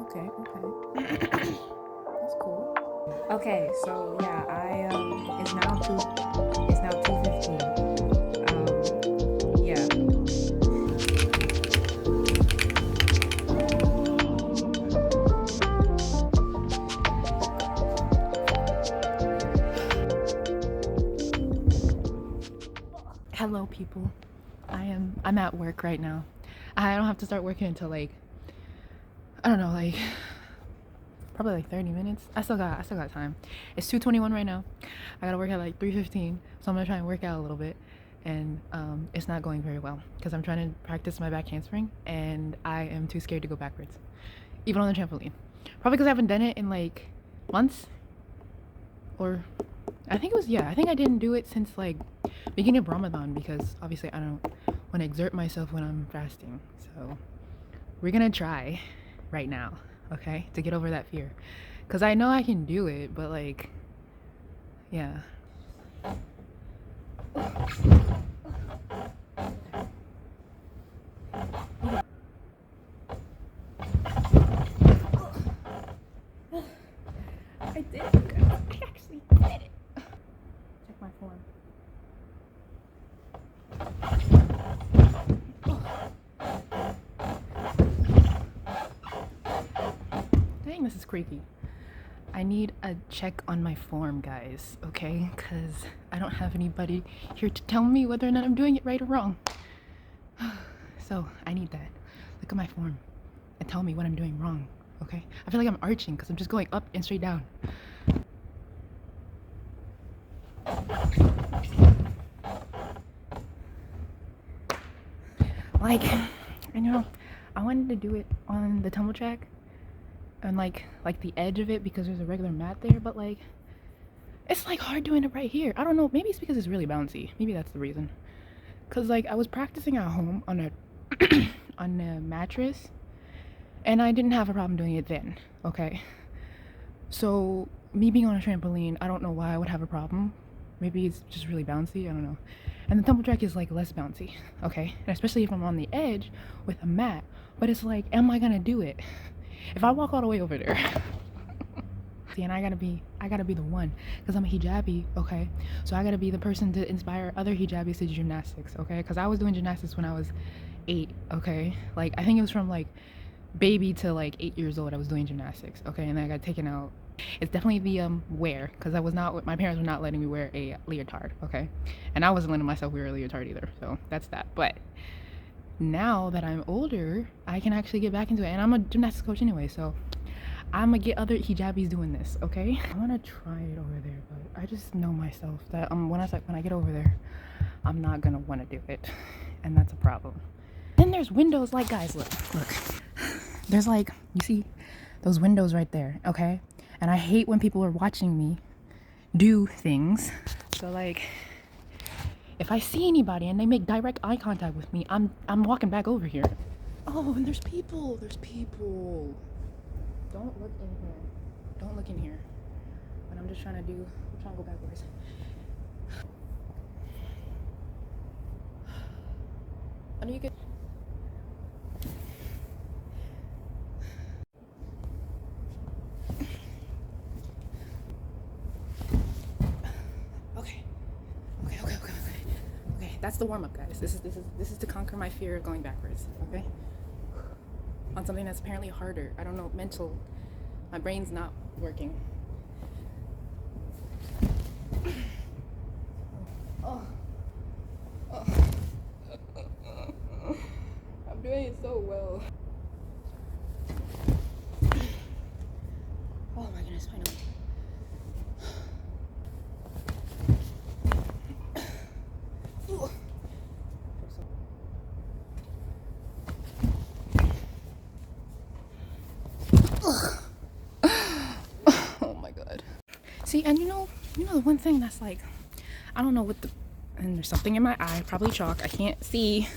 Okay, okay. That's cool. Okay, so yeah, it's now 2:15. Yeah. Hello, people. I'm at work right now. I don't have to start working until like I don't know, like probably like 30 minutes. I still got time. It's 2:21 right now. I gotta work at like 3:15, so I'm gonna try and work out a little bit. And it's not going very well because I'm trying to practice my back handspring and I am too scared to go backwards, even on the trampoline. Probably because I haven't done it in like months, or I think it was, yeah, I think I didn't do it since like beginning of Ramadan because obviously I don't want to exert myself when I'm fasting. So we're gonna try right now, okay, to get over that fear. Cause I know I can do it, but like, yeah. I did it. I actually did it. Check my form. Dang, this is creaky. I need a check on my form, guys, okay? Because I don't have anybody here to tell me whether or not I'm doing it right or wrong. So I need that. Look at my form and tell me what I'm doing wrong, okay? I feel like I'm arching because I'm just going up and straight down. Like, and I wanted to do it on the tumble track and like the edge of it because there's a regular mat there, but like it's like hard doing it right here. I don't know, maybe it's because it's really bouncy. Maybe that's the reason. Cause like I was practicing at home on a on a mattress and I didn't have a problem doing it then, okay? So me being on a trampoline, I don't know why I would have a problem. Maybe it's just really bouncy, I don't know. And the tumble track is like less bouncy, okay? And especially if I'm on the edge with a mat. But it's like, am I gonna do it? If I walk all the way over there, see, and I gotta be the one, because I'm a hijabi, okay? So I gotta be the person to inspire other hijabis to do gymnastics, okay? Because I was doing gymnastics when I was 8, okay? Like I think it was from like baby to like 8 years old I was doing gymnastics, okay? And then I got taken out. It's definitely the wear, because I was not, my parents were not letting me wear a leotard, okay? And I wasn't letting myself wear a leotard either, so that's that. But now that I'm older, I can actually get back into it, and I'm a gymnastics coach anyway, so I'm gonna get other hijabis doing this, okay? I want to try it over there, but I just know myself that when I get over there, I'm not gonna want to do it, and that's a problem. Then there's windows, like, guys, look. There's like, you see those windows right there, okay? And I hate when people are watching me do things. So like, if I see anybody and they make direct eye contact with me, I'm walking back over here. Oh, and there's people. There's people. Don't look in here. Don't look in here. But I'm trying to go backwards. I know you could. Okay. Okay, that's the warm up, guys. This is to conquer my fear of going backwards. Okay. On something that's apparently harder. I don't know, mental. My brain's not working. Oh. Oh. I'm doing it so well. Oh my goodness, finally. Oh my god. See, and you know the one thing that's like, I don't know what the, and there's something in my eye, probably chalk, I can't see.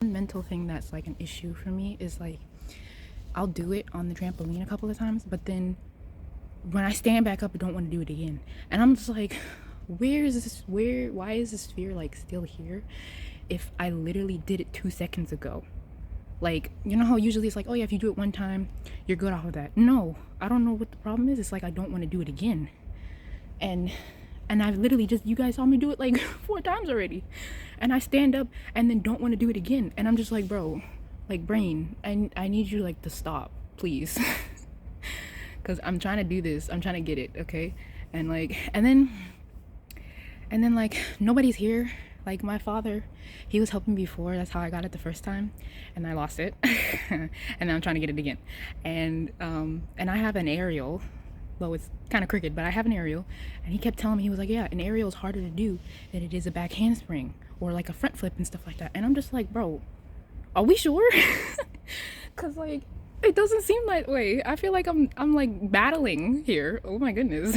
One mental thing that's like an issue for me is like, I'll do it on the trampoline a couple of times, but then when I stand back up, I don't want to do it again. And I'm just like, why is this fear like still here if I literally did it 2 seconds ago? Like, you know how usually it's like, oh yeah, if you do it one time, you're good off of that. No, I don't know what the problem is. It's like I don't want to do it again. And I've literally just, you guys saw me do it like 4 times already. And I stand up and then don't want to do it again. And I'm just like, bro, like brain, I need you like to stop, please. Cause I'm trying to do this. I'm trying to get it, okay? And like, and then like nobody's here. Like my father, he was helping before. That's how I got it the first time, and I lost it. And now I'm trying to get it again. And I have an aerial, though it's kind of crooked, but I have an aerial. And he kept telling me, he was like, yeah, an aerial is harder to do than it is a back handspring or like a front flip and stuff like that. And I'm just like, bro, are we sure? Cause like it doesn't seem that way. I feel like I'm like battling here. Oh my goodness.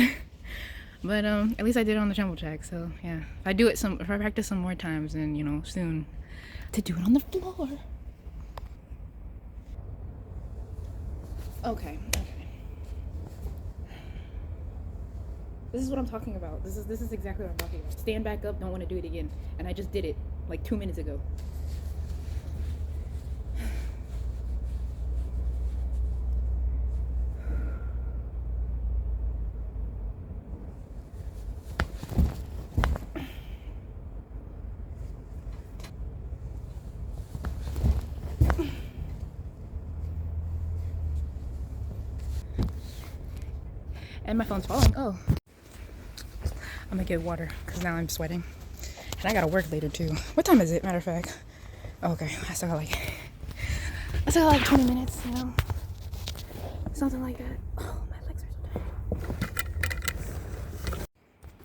But at least I did it on the tumble track. So yeah, if I practice some more times, then you know soon to do it on the floor. Okay. This is what I'm talking about. This is exactly what I'm talking about. Stand back up, don't want to do it again. And I just did it like 2 minutes ago. And my phone's falling. Oh. I'm gonna get water because now I'm sweating. And I gotta work later too. What time is it, matter of fact? Oh, okay, I still got like 20 minutes, you know? Something like that. Oh, my legs are so tired.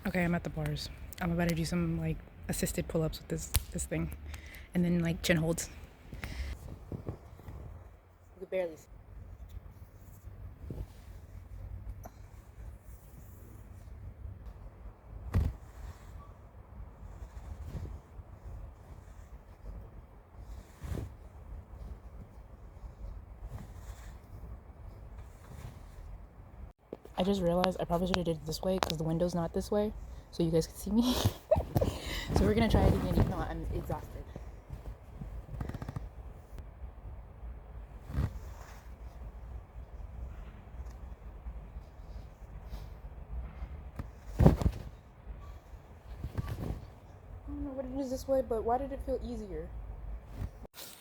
Okay, I'm at the bars. I'm about to do some like assisted pull-ups with this thing. And then like chin holds. You could barely see. I just realized I probably should have did it this way because the window's not this way, so you guys can see me. So we're gonna try it again even though I'm exhausted. I don't know what it is this way, but why did it feel easier?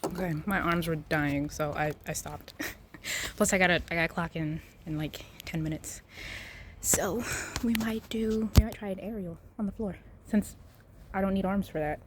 Okay, my arms were dying, so I stopped. Plus I gotta clock in like 10 minutes. So we might try an aerial on the floor since I don't need arms for that.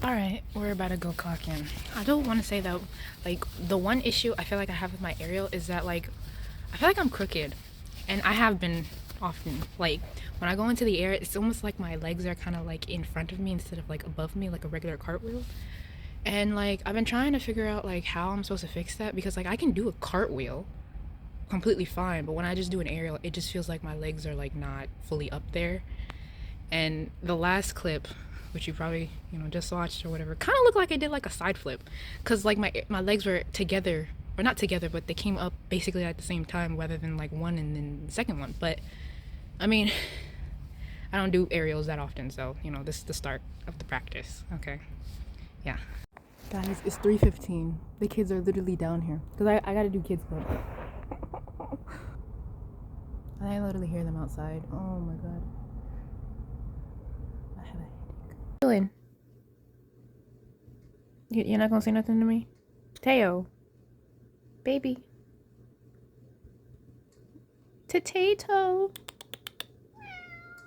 Alright, we're about to go clock in. I don't want to say though, like, the one issue I feel like I have with my aerial is that, like, I feel like I'm crooked. And I have been often. Like, when I go into the air, it's almost like my legs are kind of, like, in front of me instead of, like, above me, like a regular cartwheel. And, like, I've been trying to figure out, like, how I'm supposed to fix that. Because, like, I can do a cartwheel completely fine. But when I just do an aerial, it just feels like my legs are, like, not fully up there. And the last clip, which you probably, you know, just watched or whatever, kind of looked like I did like a side flip, because like my legs were together, or not together, but they came up basically at the same time rather than like one and then the second one. But I mean, I don't do aerials that often, so you know, this is the start of the practice. Okay, yeah. Guys, it's 3:15. The kids are literally down here because I gotta do kids club. I literally hear them outside. Oh my god. I have a headache. Dylan, you're not gonna say nothing to me? Teo, baby. Potato.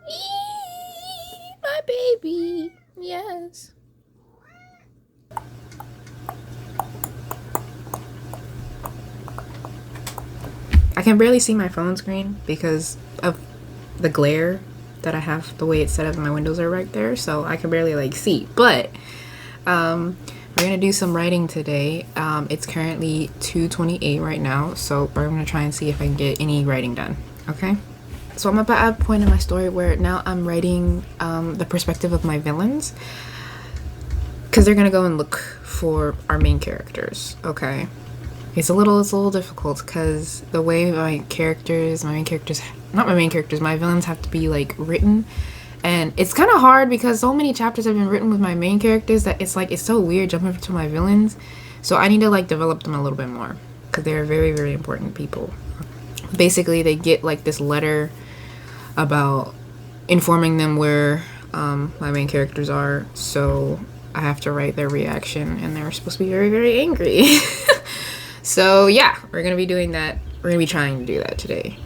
Eee, my baby. Yes. I can barely see my phone screen because of the glare that I have, the way it's set up. My windows are right there, so I can barely like see. But we're gonna do some writing today. It's currently 2:28 right now, so we're gonna try and see if I can get any writing done. Okay. So I'm about at a point in my story where now I'm writing the perspective of my villains, because they're gonna go and look for our main characters. Okay. It's a little difficult because the way my villains have to be like written, and it's kind of hard because so many chapters have been written with my main characters that it's like it's so weird jumping to my villains. So I need to like develop them a little bit more because they're very, very important people. Basically, they get like this letter about informing them where my main characters are, so I have to write their reaction, and they're supposed to be very, very angry. So yeah, we're gonna be doing that. We're gonna be trying to do that today.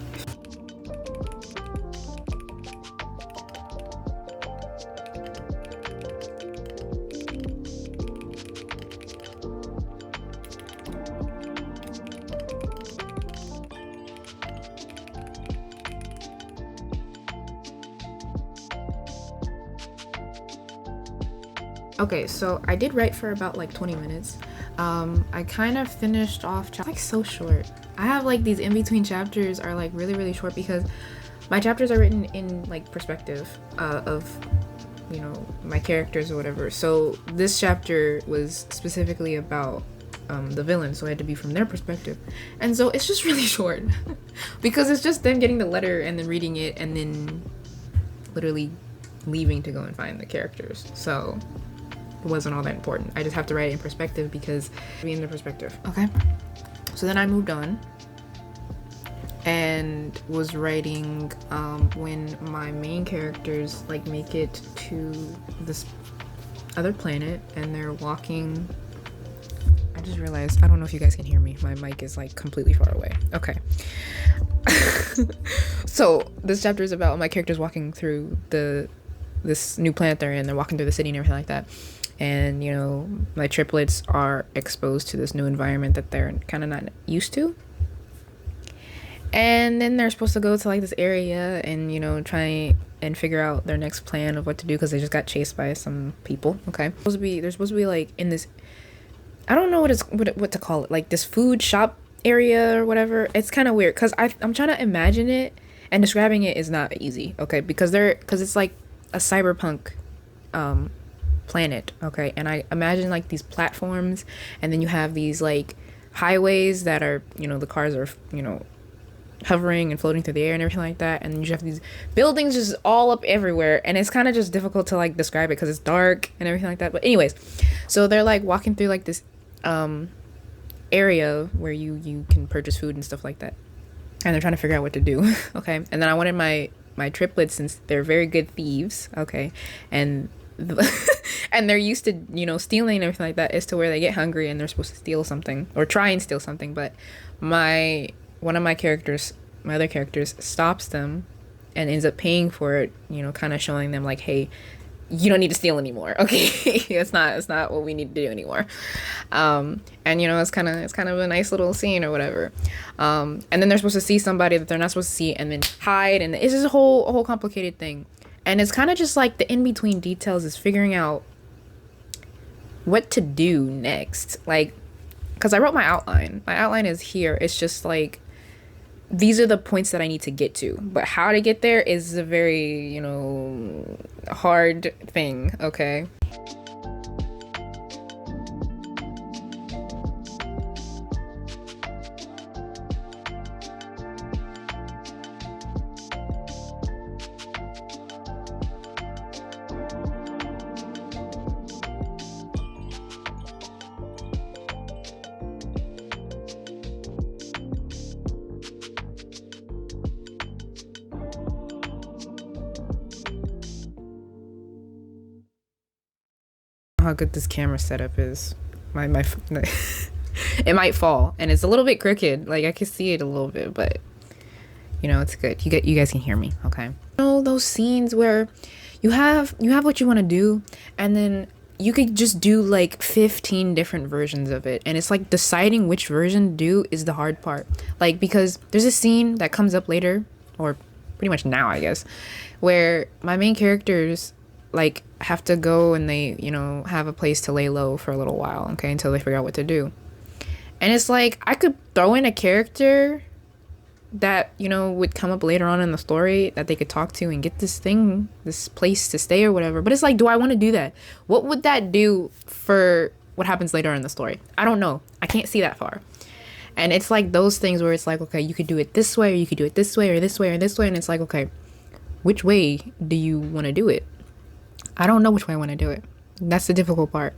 Okay, so I did write for about like 20 minutes. I kind of finished off like so short. I have like these in-between chapters are like really, really short because my chapters are written in like perspective of, you know, my characters or whatever. So this chapter was specifically about the villain, so I had to be from their perspective. And so it's just really short because it's just them getting the letter and then reading it and then literally leaving to go and find the characters. So it wasn't all that important. I just have to write it in perspective because in the perspective. Okay. So then I moved on and was writing when my main characters like make it to this other planet and they're walking. I just realized, I don't know if you guys can hear me. My mic is like completely far away. Okay. So this chapter is about my characters walking through this new planet they're in. They're walking through the city and everything like that. And, you know, my triplets are exposed to this new environment that they're kind of not used to. And then they're supposed to go to like this area and, you know, try and figure out their next plan of what to do because they just got chased by some people. Okay. They're supposed to be like in this, I don't know what to call it, like this food shop area or whatever. It's kind of weird because I'm trying to imagine it, and describing it is not easy. Okay. Because it's like a cyberpunk planet. Okay. And I imagine like these platforms, and then you have these like highways that are, you know, the cars are, you know, hovering and floating through the air and everything like that, and you have these buildings just all up everywhere, and it's kind of just difficult to like describe it because it's dark and everything like that. But anyways, so they're like walking through like this area where you can purchase food and stuff like that, and they're trying to figure out what to do. Okay. And then I wanted my triplets, since they're very good thieves, okay, and and they're used to, you know, stealing and everything like that, is to where they get hungry and they're supposed to steal something or try and steal something, but one of my other characters stops them and ends up paying for it, you know, kind of showing them like, hey, you don't need to steal anymore. Okay. it's not what we need to do anymore. And you know, it's kind of a nice little scene or whatever. And then they're supposed to see somebody that they're not supposed to see and then hide, and it's just a whole complicated thing. And it's kind of just like the in-between details is figuring out what to do next. Like, because I wrote my outline. My outline is here. It's just like, these are the points that I need to get to. But how to get there is a very, you know, hard thing, okay? How good this camera setup is. My it might fall, and it's a little bit crooked, like I can see it a little bit, but You know, it's good. You guys can hear me, okay? You know those scenes where you have what you want to do, and then you could just do like 15 different versions of it, and it's like deciding which version to do is the hard part. Like, because there's a scene that comes up later, or pretty much now, I guess, where my main characters like have to go and they, you know, have a place to lay low for a little while, okay, until they figure out what to do. And it's like I could throw in a character that, you know, would come up later on in the story that they could talk to and get this place to stay or whatever. But it's like, do I want to do that? What would that do for what happens later in the story? I don't know. I can't see that far. And it's like those things where it's like, okay, you could do it this way, or you could do it this way, or this way, or this way. And it's like, okay, which way do you want to do it? I don't know which way I want to do it. That's the difficult part.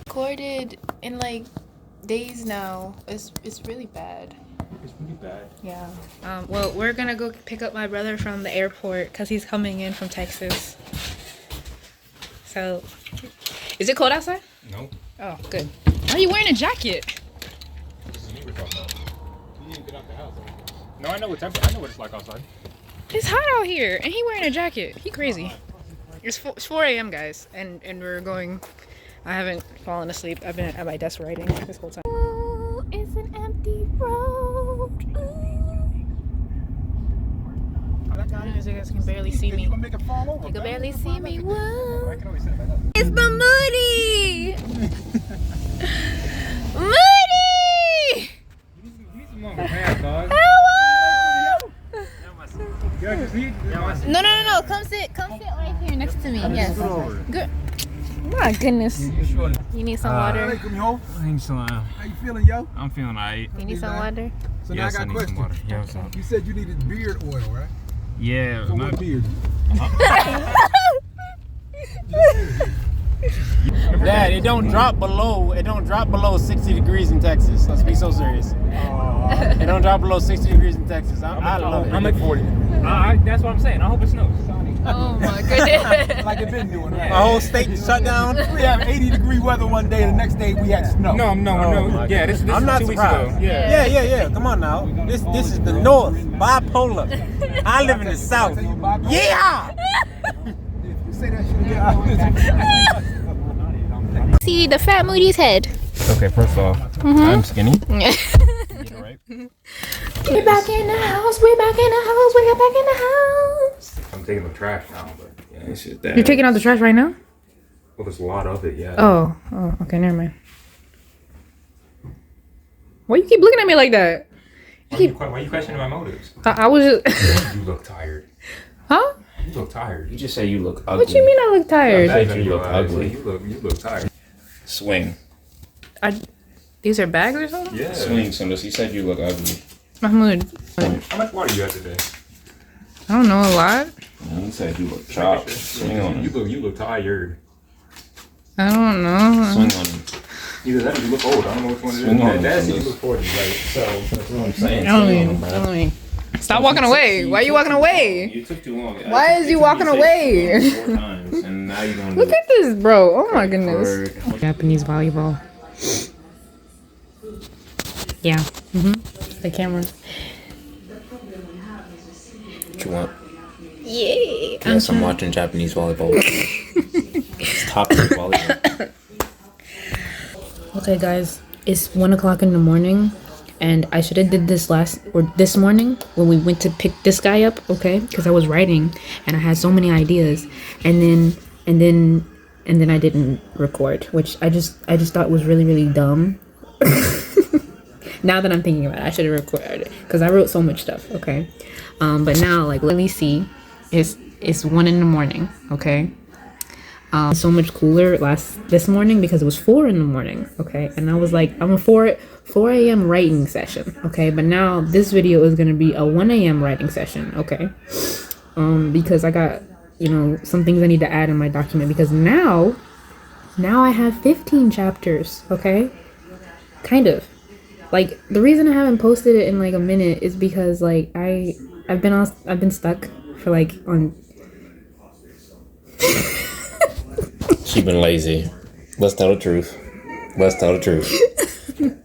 Recorded in like days now. It's really bad. It's really bad. Yeah. Well, we're gonna go pick up my brother from the airport because he's coming in from Texas. So, is it cold outside? No. Oh, good. Why are you wearing a jacket? This is what we're talking about. You didn't get out the house. No, I know what it's like outside. It's hot out here, and he wearing a jacket. He crazy. It's 4 a.m. guys, and we're going. I haven't fallen asleep. I've been at my desk writing this whole time. Oh, it's an empty road. You guys can barely see me. You can barely see me. Whoa. It's the Moody. Moody. Hello. No. Come sit right here next to me. Yes. Good. My goodness. You need some water? How you feeling, yo? I'm feeling alright. You need some water? So Yes, now I I got a need some question. water. Yeah, what's up? You said you needed beard oil, right? Yeah. For what beard? Dad, it don't drop below 60 degrees in Texas. Let's be so serious. It don't drop below 60 degrees in Texas. I love it. I'm at 40. That's what I'm saying. I hope it snows. Oh my goodness. Like it been doing, right? My whole state shut down. We have 80-degree weather one day, the next day we had snow. No. Yeah, this I'm is not 2 weeks surprised. ago. Yeah. Yeah. Come on now. This is the North. Bipolar. I live in the South. Yeah. You say that shit. See the fat Moody's head. Okay, first off, I'm skinny. Yeah. Right? We're back in the house. We got back in the house. I'm taking the trash now, but yeah, it's just that. You're taking out the trash right now? Well, there's a lot of it, yeah. Oh, okay, never mind. Why you keep looking at me like that? Why are you questioning my motives? I was just... You look tired. Huh? You look tired. You just say you look ugly. What you mean I look tired? said you look ugly. You look tired. Swing. These are bags or something? Yeah. Swing, Sundus. He said you look ugly. Mahmoud. How much water you had today? I don't know, a lot. He said you look chopped. Swing on him. You look tired. I don't know. Swing on him. Either that or you look old. I don't know which one it is. Swing on him, That's you Sundus. look 40, right? So That's what I'm saying. I don't Swing on mean, him, bro. Stop walking away. Why are you walking away? You took too long. Why is you walking away? 4 times, and now you're gonna Look do at this, bro. Oh my it goodness. for- Japanese volleyball. Yeah. The camera. What you want? Yeah. Yes, I'm watching Japanese volleyball. It's top tier volleyball. Okay, guys. It's 1 o'clock in the morning, and I should have did this this morning when we went to pick this guy up. Okay, because I was writing and I had so many ideas, and then I didn't record, which I just thought was really dumb. Now that I'm thinking about it, I should have recorded it because I wrote so much stuff. Okay, but now like let me see, it's 1 in the morning. Okay. So much cooler this morning because it was 4 in the morning, okay, and I was like, I'm a 4 a.m. writing session, okay, but now this video is gonna be a 1 a.m. writing session, okay, because I got, you know, some things I need to add in my document because now I have 15 chapters, okay, kind of, Like the reason I haven't posted it in like a minute is because like I've been stuck for like on. She been lazy. Let's tell the truth. Let's tell the truth.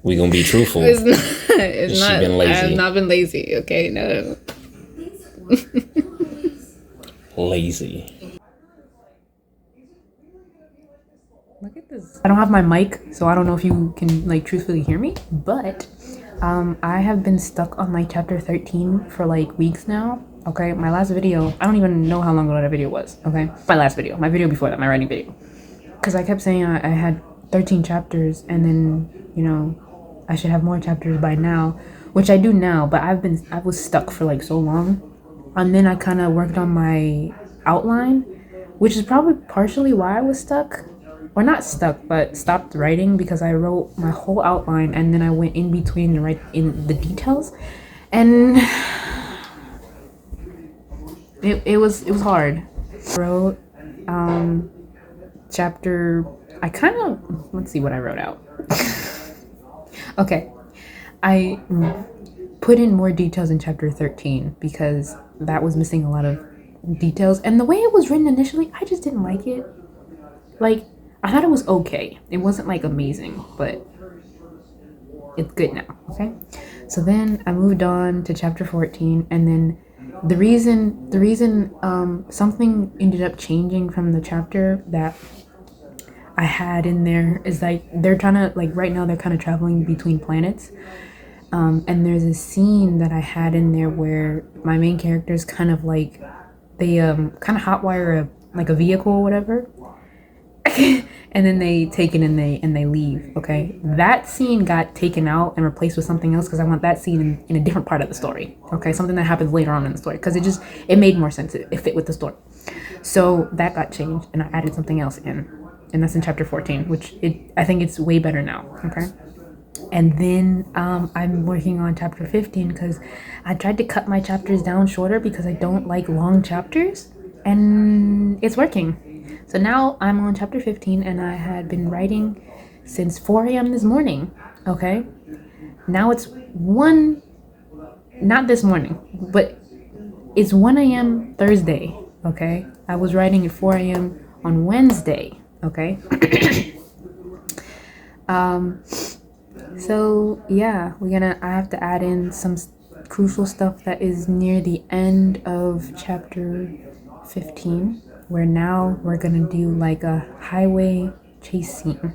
We gonna be truthful. It's not. It's She not. been lazy. I have not been lazy. Okay, no. Lazy. Look at this. I don't have my mic, so I don't know if you can like truthfully hear me, but I have been stuck on like chapter 13 for like weeks now. Okay, my last video, I don't even know how long ago that video was. Okay, my video before that, my writing video, because I kept saying I had 13 chapters, and then you know I should have more chapters by now, which I do now, but I was stuck for like so long, and then I kind of worked on my outline, which is probably partially why I was stuck. Or not stuck, but stopped writing, because I wrote my whole outline and then I went in between to write in the details, and it was hard. I wrote chapter. I kind of, let's see what I wrote out. Okay, I put in more details in chapter 13 because that was missing a lot of details, and the way it was written initially, I just didn't like it. Like, I thought it was okay. It wasn't like amazing, but it's good now, okay? So then I moved on to chapter 14, and then the reason something ended up changing from the chapter that I had in there is like they're trying to, like right now they're kind of traveling between planets. And there's a scene that I had in there where my main characters kind of like they kind of hotwire a vehicle or whatever. And then they take it and they leave. Okay, that scene got taken out and replaced with something else because I want that scene in a different part of the story. Okay, something that happens later on in the story, because it made more sense. It fit with the story. So that got changed and I added something else in, and that's in chapter 14, which I think it's way better now. Okay, and then I'm working on chapter 15 because I tried to cut my chapters down shorter because I don't like long chapters, and it's working. So now I'm on chapter 15, and I had been writing since 4 a.m. this morning, okay? Now it's not this morning, but it's 1 a.m. Thursday, okay? I was writing at 4 a.m. on Wednesday, okay? So yeah, I have to add in some crucial stuff that is near the end of chapter 15. Where now we're gonna do like a highway chase scene,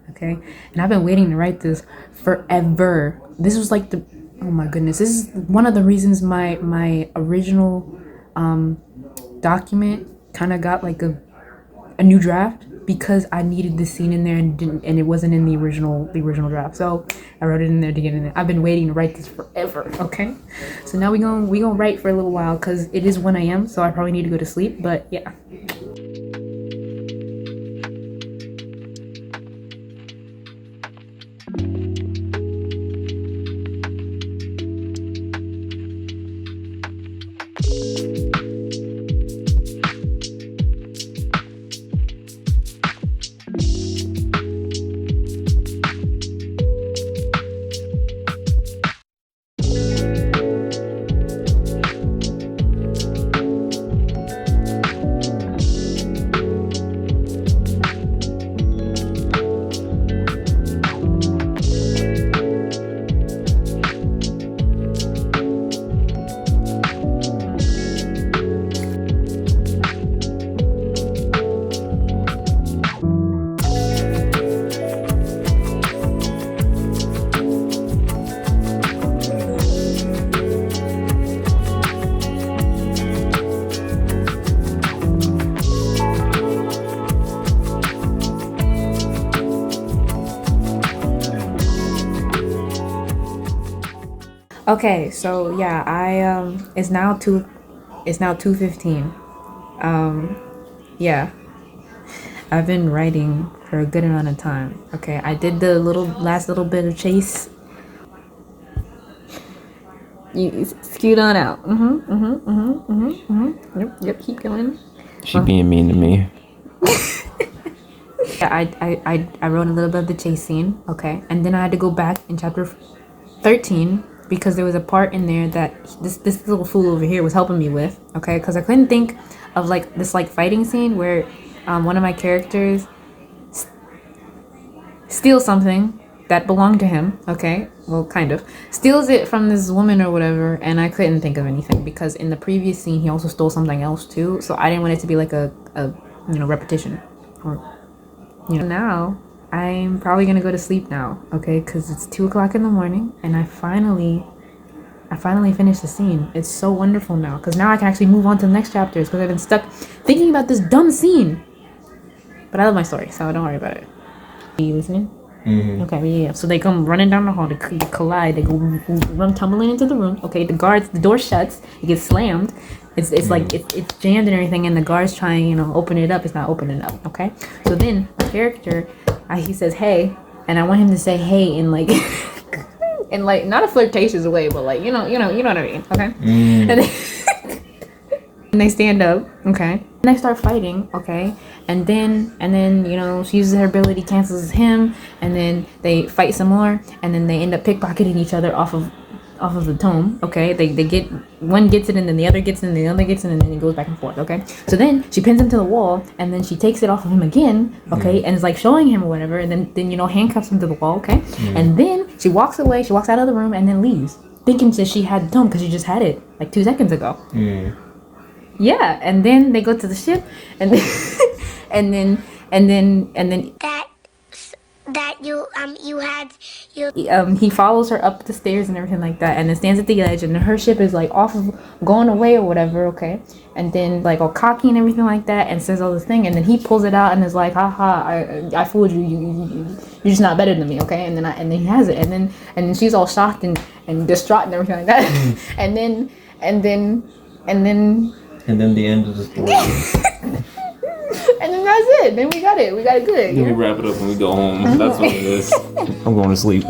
okay? And I've been waiting to write this forever. This was like oh my goodness, this is one of the reasons my original document kind of got like a new draft, because I needed this scene in there and it wasn't in the original draft. So I wrote it in there to get in there. I've been waiting to write this forever, okay? So now we gonna write for a little while because it is 1 a.m. so I probably need to go to sleep, but yeah. Okay, so yeah, it's now 2:15. Yeah. I've been writing for a good amount of time. Okay, I did the last little bit of chase. You scoot on out. Yep, keep going. She being mean to me. Yeah, I wrote a little bit of the chase scene, okay? And then I had to go back in chapter 13 because there was a part in there that this little fool over here was helping me with. Okay, because I couldn't think of like this like fighting scene where one of my characters steals something that belonged to him. Okay, well, kind of steals it from this woman or whatever, and I couldn't think of anything because in the previous scene he also stole something else too. So I didn't want it to be like a repetition, or now I'm probably gonna go to sleep now. Okay, because it's 2 o'clock in the morning, and I finally finished the scene. It's so wonderful now because now I can actually move on to the next chapters because I've been stuck thinking about this dumb scene. But I love my story, so don't worry about it. Are you listening? Mm-hmm. Okay, yeah. So they come running down the hall, they collide, they go run tumbling into the room. Okay, the door shuts, it gets slammed. It's like it's jammed and everything, and the guards trying open it up. It's not opening up. Okay, so then my character, he says hey, and I want him to say hey in like in like not a flirtatious way, but like you know what I mean. Okay, and then and they stand up. Okay, and they start fighting. Okay. And then she uses her ability, cancels him, and then they fight some more, and then they end up pickpocketing each other off of the tome. Okay, they get one gets it, and then the other gets it, and the other gets it, and then it goes back and forth. Okay, so then she pins him to the wall, and then she takes it off of him again. Okay, and is like showing him or whatever, and then handcuffs him to the wall. Okay, and then she walks away. She walks out of the room and then leaves, thinking that she had the tome because she just had it like 2 seconds ago. Yeah, and then they go to the ship, and then and then he follows her up the stairs and everything like that, and then stands at the edge, and her ship is like off of going away or whatever. Okay, and then like all cocky and everything like that, and says all this thing, and then he pulls it out and is like, haha, I fooled you, you're just not better than me. Okay, and then he has it, and then she's all shocked and distraught and everything like that. and then the end of the story. And then that's it. Then we got it. We got it good. Then we wrap it up and we go home. That's what it is. I'm going to sleep.